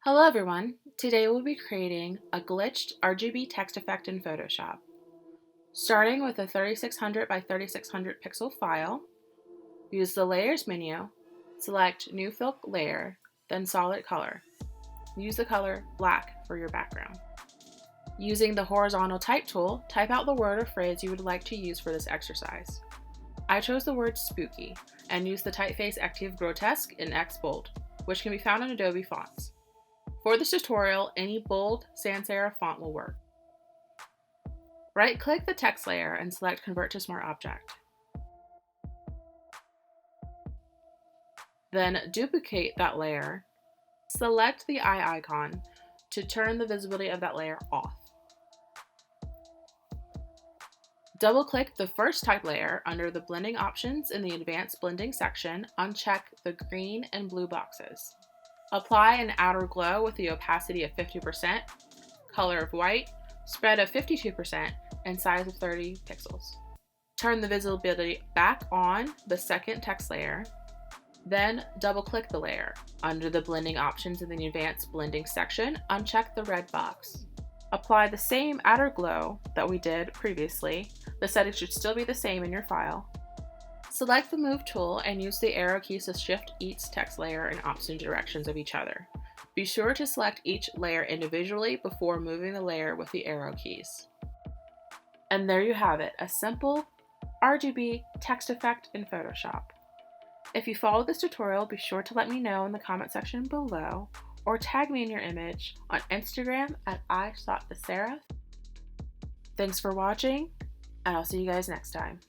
Hello everyone, today we'll be creating a glitched RGB text effect in Photoshop. Starting with a 3600 by 3600 pixel file, use the Layers menu, select New Fill Layer, then Solid Color. Use the color black for your background. Using the horizontal type tool, type out the word or phrase you would like to use for this exercise. I chose the word spooky and used the typeface Active Grotesque in X Bold, which can be found in Adobe Fonts. For this tutorial, any bold sans serif font will work. Right-click the text layer and select Convert to Smart Object. Then duplicate that layer. Select the eye icon to turn the visibility of that layer off. Double-click the first type layer under the blending options in the Advanced Blending section. Uncheck the green and blue boxes. Apply an outer glow with the opacity of 50%, color of white, spread of 52%, and size of 30 pixels. Turn the visibility back on the second text layer, then double-click the layer. Under the blending options in the Advanced Blending section, uncheck the red box. Apply the same outer glow that we did previously. The settings should still be the same in your file. Select the Move tool and use the arrow keys to shift each text layer in opposite directions of each other. Be sure to select each layer individually before moving the layer with the arrow keys. And there you have it, a simple RGB text effect in Photoshop. If you followed this tutorial, be sure to let me know in the comment section below or tag me in your image on Instagram at I Sought the Serif. Thanks for watching, and I'll see you guys next time.